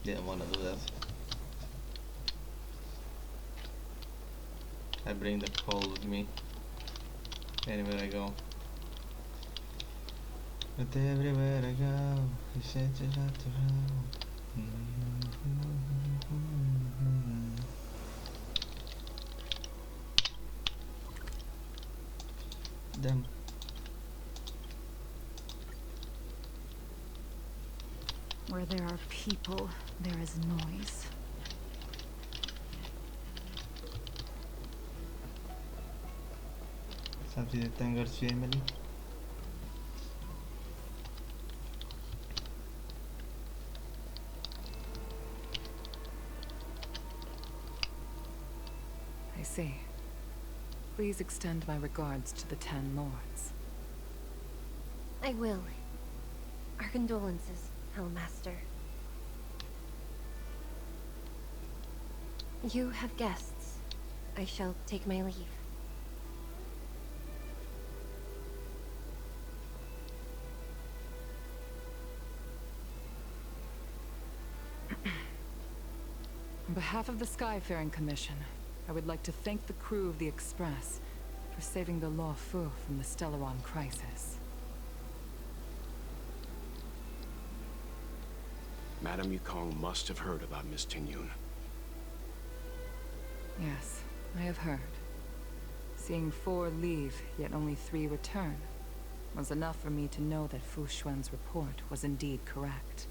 Didn't want to do that. I bring the pole with me anywhere I go. But everywhere I go, he said you have to go. Them. Where there are people, there is noise. सब चीज़ें तंग कर चाहिए मेरी. I see. Please extend my regards to the 10 lords. I will. Our condolences, Hellmaster. You have guests. I shall take my leave. On behalf of the Skyfaring Commission, I would like to thank the crew of the Express for saving the Law Fu from the Stellaron crisis. Madame Yukong must have heard about Miss Tingyun. Yes, I have heard. Seeing 4 leave, yet only 3 return, was enough for me to know that Fu Xuan's report was indeed correct.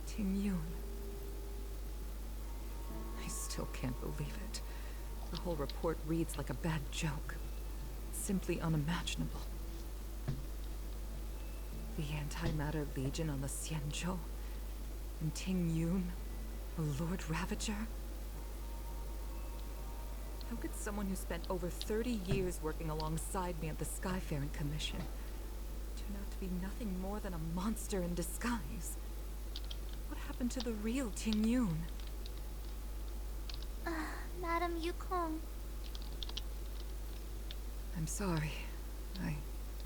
Tingyun. I still can't believe it. The whole report reads like a bad joke. It's simply unimaginable. The Antimatter Legion on the Xianzhou, and Tingyun, a Lord Ravager? How could someone who spent over 30 years working alongside me at the Skyfaring Commission turn out to be nothing more than a monster in disguise? What happened to the real Tingyun? Madam Yukong. I'm sorry. I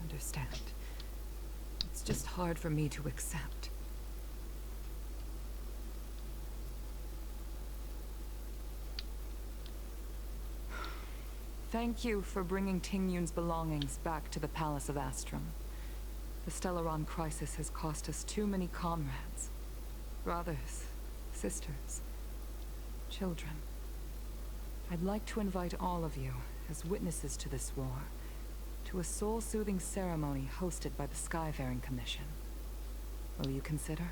understand. It's just hard for me to accept. Thank you for bringing Tingyun's belongings back to the Palace of Astrum. The Stellaron crisis has cost us too many comrades. Brothers, sisters, children. I'd like to invite all of you, as witnesses to this war, to a soul-soothing ceremony hosted by the Skyfaring Commission. Will you consider?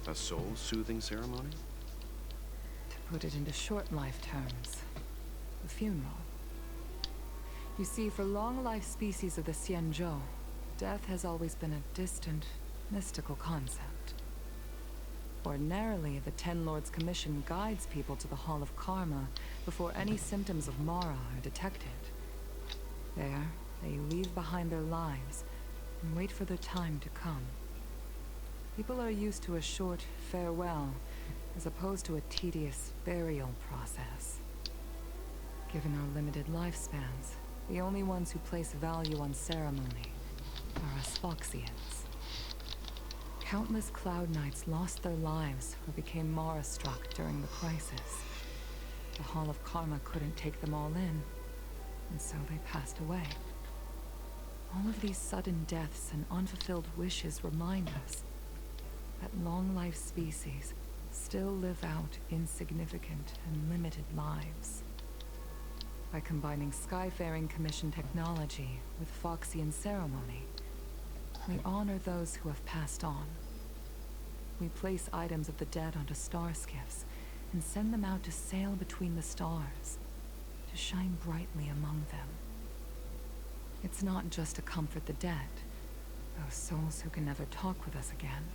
A soul-soothing ceremony? To put it into short life terms, a funeral. You see, for long-life species of the Xianzhou, death has always been a distant, mystical concept. Ordinarily, the Ten Lords Commission guides people to the Hall of Karma before any symptoms of Mara are detected. There, they leave behind their lives and wait for their time to come. People are used to a short farewell as opposed to a tedious burial process. Given our limited lifespans, the only ones who place value on ceremony are us Foxians. Countless Cloud Knights lost their lives or became Mara-struck during the crisis. The Hall of Karma couldn't take them all in, and so they passed away. All of these sudden deaths and unfulfilled wishes remind us that long-life species still live out insignificant and limited lives. By combining Skyfaring Commission technology with Foxian ceremony, we honor those who have passed on. We place items of the dead onto star skiffs and send them out to sail between the stars, to shine brightly among them. It's not just to comfort the dead, those souls who can never talk with us again,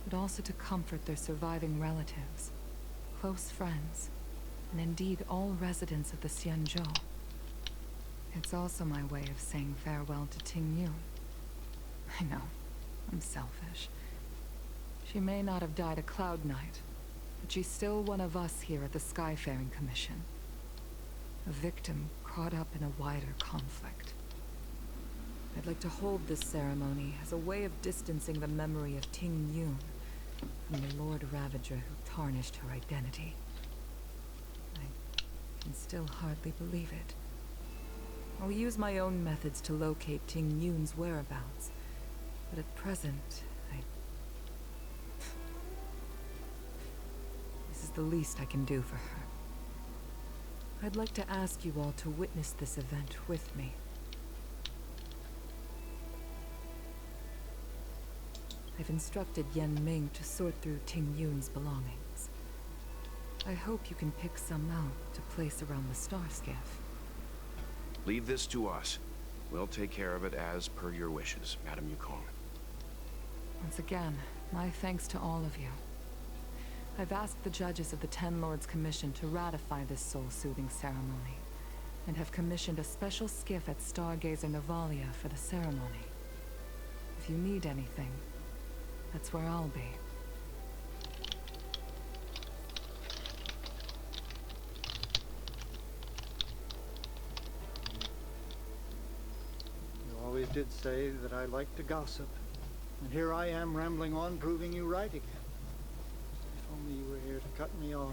but also to comfort their surviving relatives, close friends, and indeed all residents of the Xianzhou. It's also my way of saying farewell to Tingyun. I know, I'm selfish. She may not have died a Cloud Knight, but she's still one of us here at the Skyfaring Commission. A victim caught up in a wider conflict. I'd like to hold this ceremony as a way of distancing the memory of Ting Yun from the Lord Ravager who tarnished her identity. I can still hardly believe it. I'll use my own methods to locate Ting Yun's whereabouts, but at present, this is the least I can do for her. I'd like to ask you all to witness this event with me. I've instructed Yen Ming to sort through Ting Yun's belongings. I hope you can pick some out to place around the star skiff. Leave this to us. We'll take care of it as per your wishes, Madame Yukong. Once again, my thanks to all of you. I've asked the judges of the Ten Lords Commission to ratify this soul-soothing ceremony, and have commissioned a special skiff at Stargazer Navalia for the ceremony. If you need anything, that's where I'll be. You always did say that I like to gossip. And here I am rambling on, proving you right again. If only you were here to cut me off.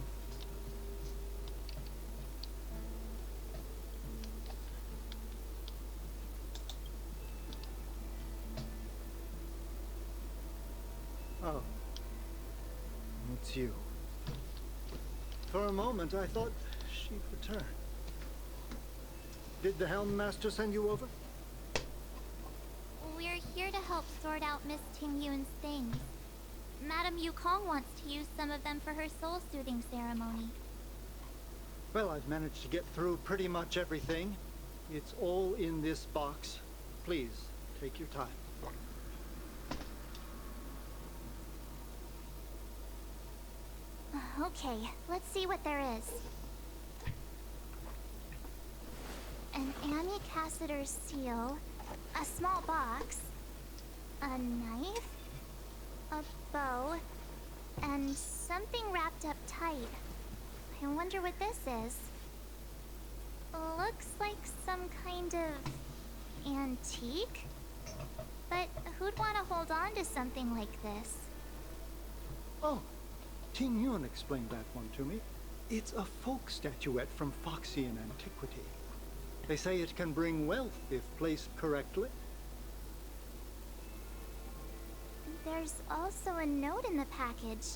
Oh. It's you. For a moment, I thought she'd return. Did the Helm Master send you over? We're here to help sort out Miss Ting Yun's things. Madame Yukong wants to use some of them for her soul-soothing ceremony. Well, I've managed to get through pretty much everything. It's all in this box. Please, take your time. Okay, let's see what there is. An Annie Cassiter's seal, a small box, a knife, a bow, and something wrapped up tight. I wonder what this is. Looks like some kind of antique? But who'd want to hold on to something like this? Oh, Ting Yun explained that one to me. It's a folk statuette from Foxian antiquity. They say it can bring wealth if placed correctly. There's also a note in the package.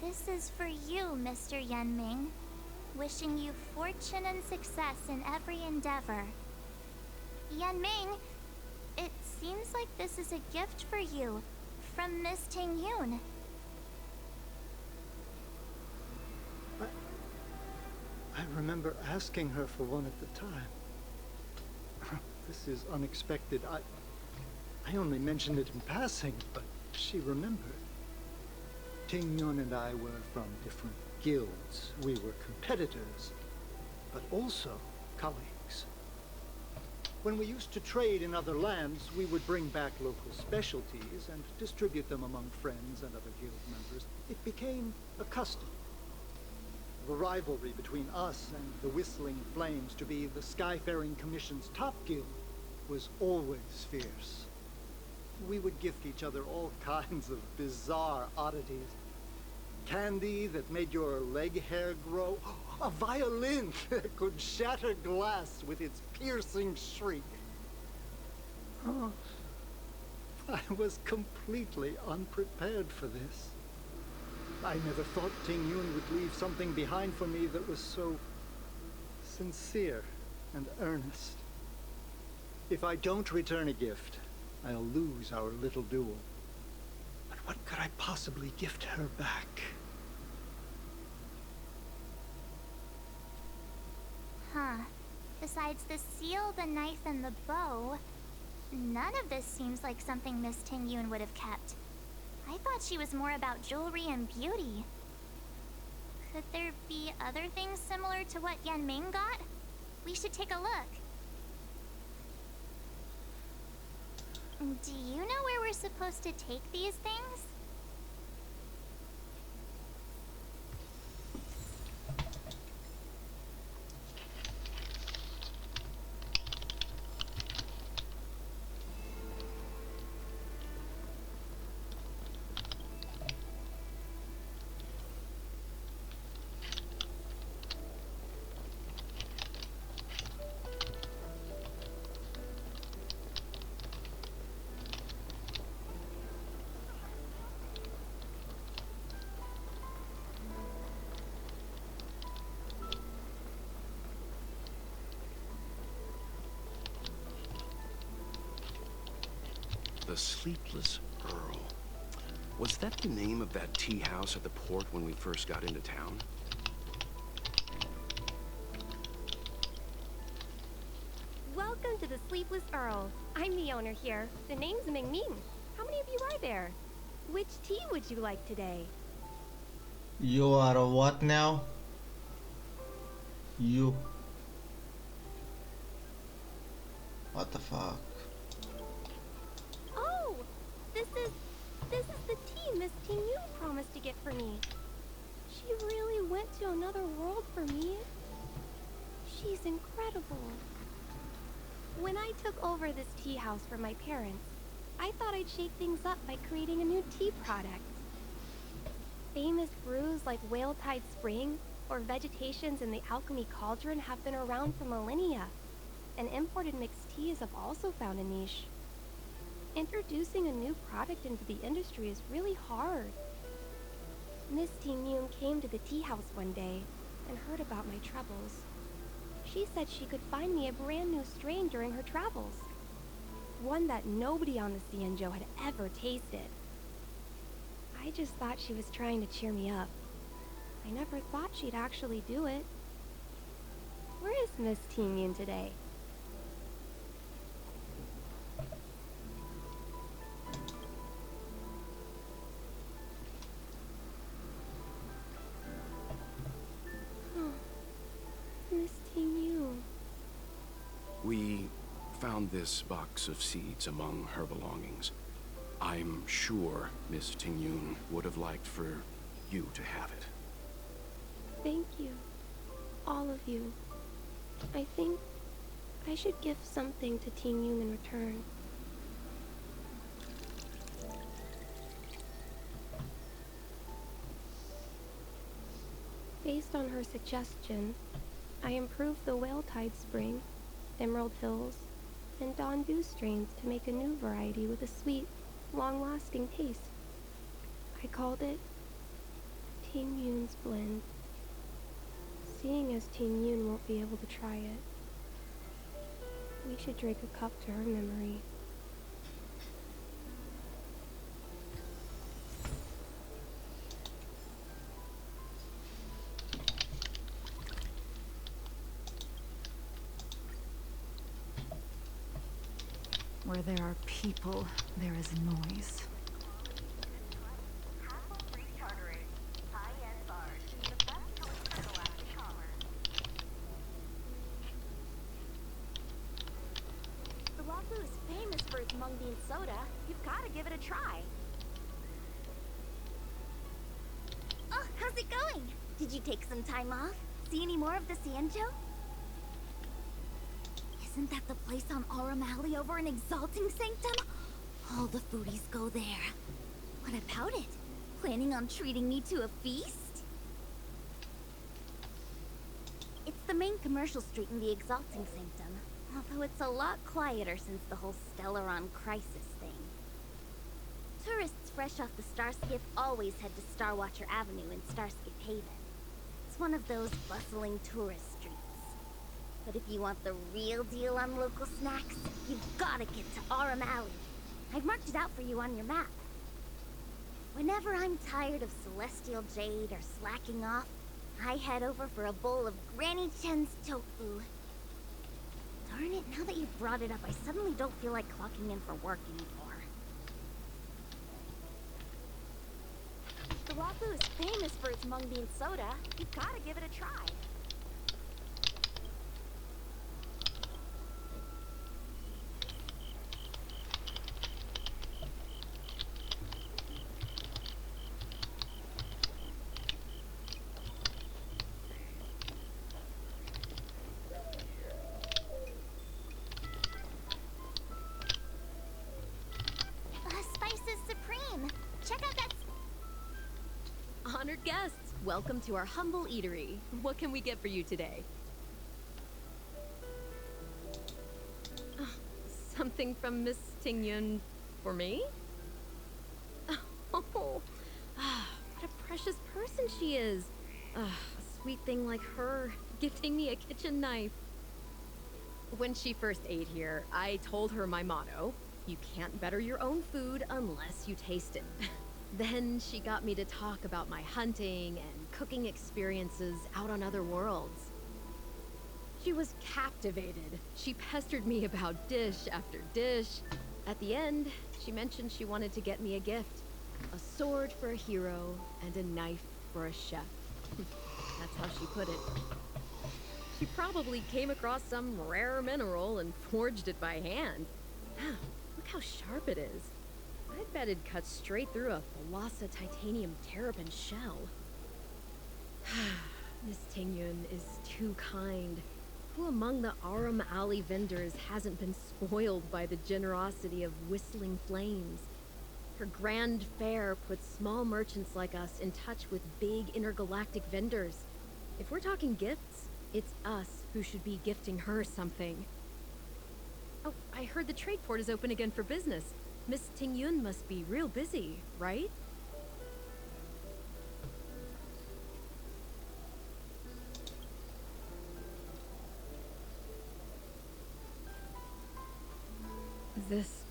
This is for you, Mr. Yen Ming. Wishing you fortune and success in every endeavor. Yen Ming, it seems like this is a gift for you from Miss Ting Yun. I remember asking her for one at the time. This is unexpected. I only mentioned it in passing, but she remembered. Ting Yun and I were from different guilds. We were competitors, but also colleagues. When we used to trade in other lands, we would bring back local specialties and distribute them among friends and other guild members. It became a custom. The rivalry between us and the Whistling Flames, to be the Skyfaring Commission's top guild, was always fierce. We would gift each other all kinds of bizarre oddities. Candy that made your leg hair grow. A violin that could shatter glass with its piercing shriek. Oh, I was completely unprepared for this. I never thought Ting Yun would leave something behind for me that was so sincere and earnest. If I don't return a gift, I'll lose our little duel. But what could I possibly gift her back? Huh. Besides the seal, the knife, and the bow, none of this seems like something Miss Ting Yun would have kept. I thought she was more about jewelry and beauty. Could there be other things similar to what Yen Ming got? We should take a look. Do you know where we're supposed to take these things? The Sleepless Earl. Was that the name of that tea house at the port when we first got into town? Welcome to the Sleepless Earl. I'm the owner here. The name's Ming Ming. How many of you are there? Which tea would you like today? You are a what now? You. What the fuck? Oh, this is the tea Miss Ting Yu promised to get for me. She really went to another world for me. She's incredible. When I took over this tea house from my parents, I thought I'd shake things up by creating a new tea product. Famous brews like Whale Tide Spring or Vegetations in the Alchemy Cauldron have been around for millennia, and imported mixed teas have also found a niche. Introducing a new product into the industry is really hard. Miss Ting Yoon came to the tea house one day and heard about my troubles. She said she could find me a brand new strain during her travels. One that nobody on the Cienjo had ever tasted. I just thought she was trying to cheer me up. I never thought she'd actually do it. Where is Miss Ting Yoon today? Miss Ting Yoon. We found this box of seeds among her belongings. I'm sure Miss Tingyun would have liked for you to have it. Thank you. All of you. I think I should give something to Ting Yoon in return. Based on her suggestion, I improved the Whale Tide Spring, Emerald Hills, and Dawn Dew strains to make a new variety with a sweet, long-lasting taste. I called it Ting Yoon's Blend. Seeing as Ting Yoon won't be able to try it, we should drink a cup to her memory. Where there are people, there is noise. The Wafu is famous for its mung bean soda. You've got to give it a try. Oh, how's it going? Did you take some time off? See any more of the Cienjo? Isn't that the place on Aurum Alley over in Exalting Sanctum? All the foodies go there. What about it? Planning on treating me to a feast? It's the main commercial street in the Exalting Sanctum, although it's a lot quieter since the whole Stellaron crisis thing. Tourists fresh off the Starskiff always head to Starwatcher Avenue in Starskiff Haven. It's one of those bustling tourist streets. But if you want the real deal on local snacks, you've gotta get to Aurum Alley. I've marked it out for you on your map. Whenever I'm tired of Celestial Jade or slacking off, I head over for a bowl of Granny Chen's tofu. Darn it, now that you've brought it up, I suddenly don't feel like clocking in for work anymore. The Wafu is famous for its mung bean soda. You've gotta give it a try. Spices Supreme. Check out that. Honored guests, welcome to our humble eatery. What can we get for you today? Something from Miss Tingyun for me? Oh, what a precious person she is. A sweet thing like her, gifting me a kitchen knife. When she first ate here, I told her my motto, You can't better your own food unless you taste it. Then she got me to talk about my hunting and cooking experiences out on other worlds. She was captivated. She pestered me about dish after dish. At the end, she mentioned she wanted to get me a gift. A sword for a hero and a knife for a chef. That's how she put it. She probably came across some rare mineral and forged it by hand. Look how sharp it is. I bet it'd cut straight through a Thalassa titanium terrapin shell. Miss Tingyun is too kind. Who among the Aram Alley vendors hasn't been spoiled by the generosity of Whistling Flames? Her grand fare puts small merchants like us in touch with big intergalactic vendors. If we're talking gifts, it's us who should be gifting her something. Oh, I heard the trade port is open again for business. Miss Tingyun must be real busy, right? This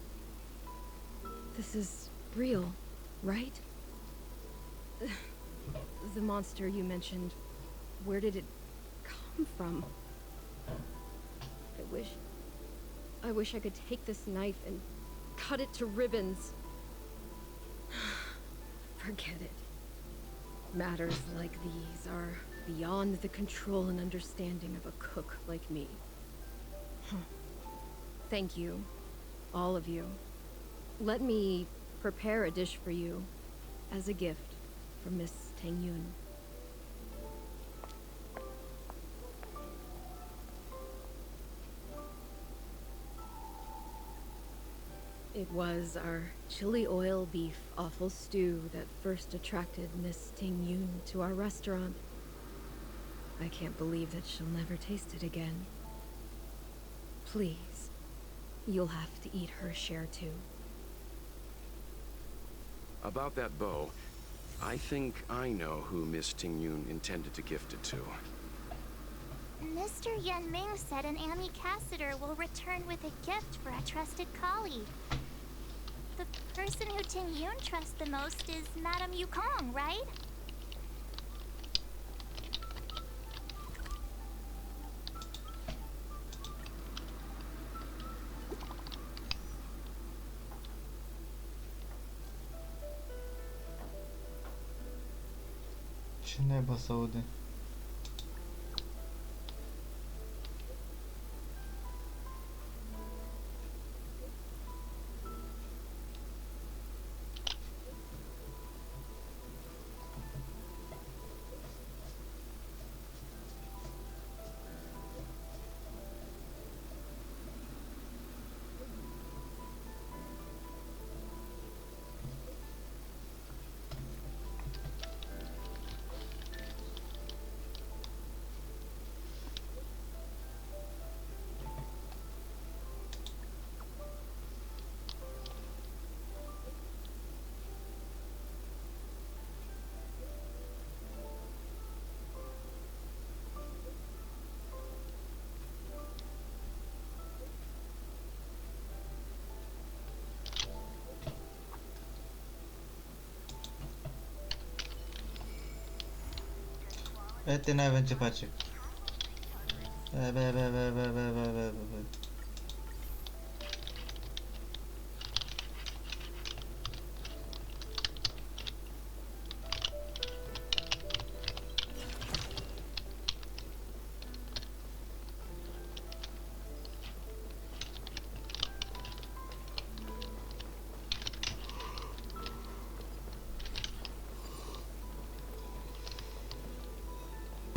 is real, right? The monster you mentioned, where did it come from? I wish I could take this knife and cut it to ribbons. Forget it. Matters like these are beyond the control and understanding of a cook like me. Thank you, all of you. Let me prepare a dish for you as a gift from Miss Tingyun. It was our chili oil beef offal stew that first attracted Miss Tingyun to our restaurant. I can't believe that she'll never taste it again. Please, you'll have to eat her share too. About that bow, I think I know who Miss Tingyun intended to gift it to. Mr. Yenming said an ambassador will return with a gift for a trusted colleague. The person who Tingyun trusts the most is Madame Yukong, right? Чи небо Сауди? Ty najwięcej patrzę.